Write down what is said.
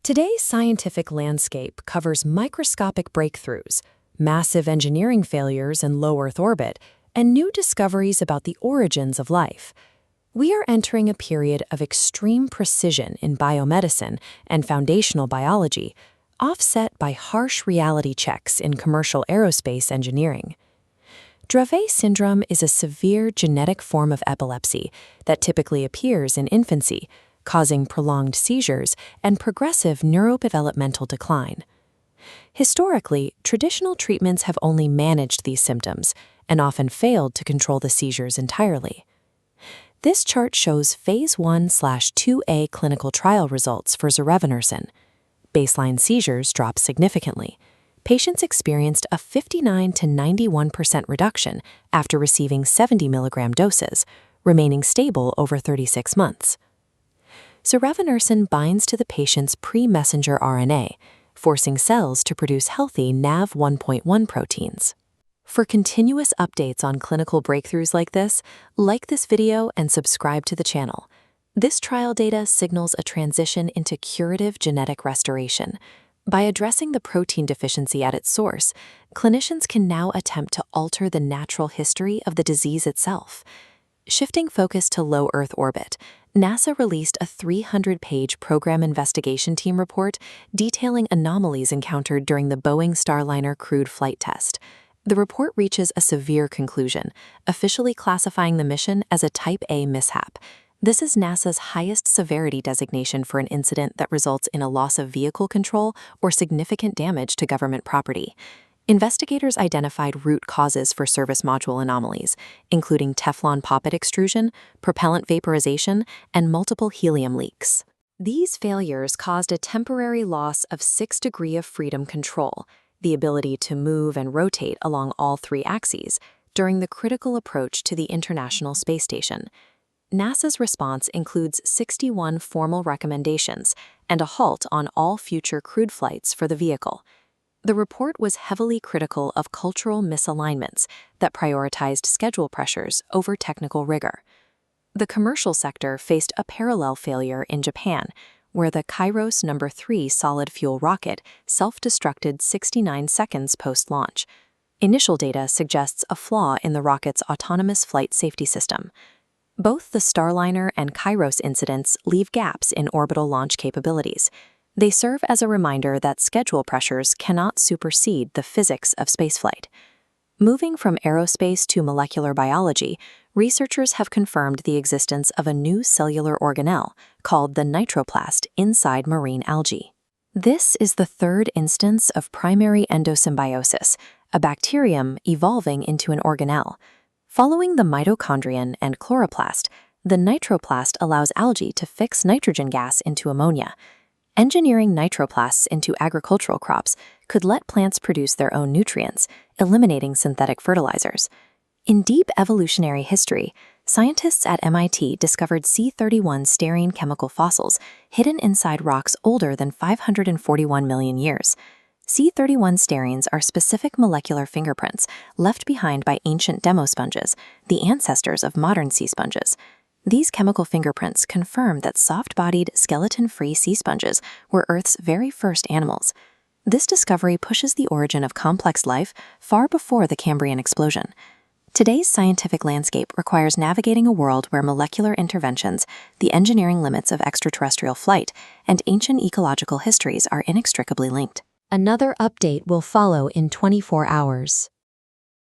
Today's scientific landscape covers microscopic breakthroughs, massive engineering failures in low Earth orbit, and new discoveries about the origins of life. We are entering a period of extreme precision in biomedicine and foundational biology, offset by harsh reality checks in commercial aerospace engineering. Dravet syndrome is a severe genetic form of epilepsy that typically appears in infancy, causing prolonged seizures and progressive neurodevelopmental decline. Historically, traditional treatments have only managed these symptoms and often failed to control the seizures entirely. This chart shows Phase 1/2A clinical trial results for zorevunersen. Baseline seizures dropped significantly. Patients experienced a 59 to 91% reduction after receiving 70 mg doses, remaining stable over 36 months. Zorevunersen binds to the patient's pre-messenger RNA, forcing cells to produce healthy NaV1.1 proteins. For continuous updates on clinical breakthroughs like this video and subscribe to the channel. This trial data signals a transition into curative genetic restoration. By addressing the protein deficiency at its source, clinicians can now attempt to alter the natural history of the disease itself. Shifting focus to low Earth orbit, NASA released a 300-page program investigation team report detailing anomalies encountered during the Boeing Starliner crewed flight test. The report reaches a severe conclusion, officially classifying the mission as a Type A mishap. This is NASA's highest severity designation for an incident that results in a loss of vehicle control or significant damage to government property. Investigators identified root causes for service module anomalies, including Teflon poppet extrusion, propellant vaporization, and multiple helium leaks. These failures caused a temporary loss of 6 degrees of freedom control, the ability to move and rotate along all 3 axes, during the critical approach to the International Space Station. NASA's response includes 61 formal recommendations and a halt on all future crewed flights for the vehicle. The report was heavily critical of cultural misalignments that prioritized schedule pressures over technical rigor. The commercial sector faced a parallel failure in Japan, where the Kairos No. 3 solid-fuel rocket self-destructed 69 seconds post-launch. Initial data suggests a flaw in the rocket's autonomous flight safety system. Both the Starliner and Kairos incidents leave gaps in orbital launch capabilities. They serve as a reminder that schedule pressures cannot supersede the physics of spaceflight. Moving from aerospace to molecular biology, researchers have confirmed the existence of a new cellular organelle called the nitroplast inside marine algae. This is the third instance of primary endosymbiosis, a bacterium evolving into an organelle. Following the mitochondrion and chloroplast, the nitroplast allows algae to fix nitrogen gas into ammonia. Engineering nitroplasts into agricultural crops could let plants produce their own nutrients, eliminating synthetic fertilizers. In deep evolutionary history, scientists at MIT discovered C31 styrene chemical fossils hidden inside rocks older than 541 million years. C31 styrenes are specific molecular fingerprints left behind by ancient demosponges, the ancestors of modern sea sponges. These chemical fingerprints confirm that soft-bodied, skeleton-free sea sponges were Earth's very first animals. This discovery pushes the origin of complex life far before the Cambrian explosion. Today's scientific landscape requires navigating a world where molecular interventions, the engineering limits of extraterrestrial flight, and ancient ecological histories are inextricably linked. Another update will follow in 24 hours.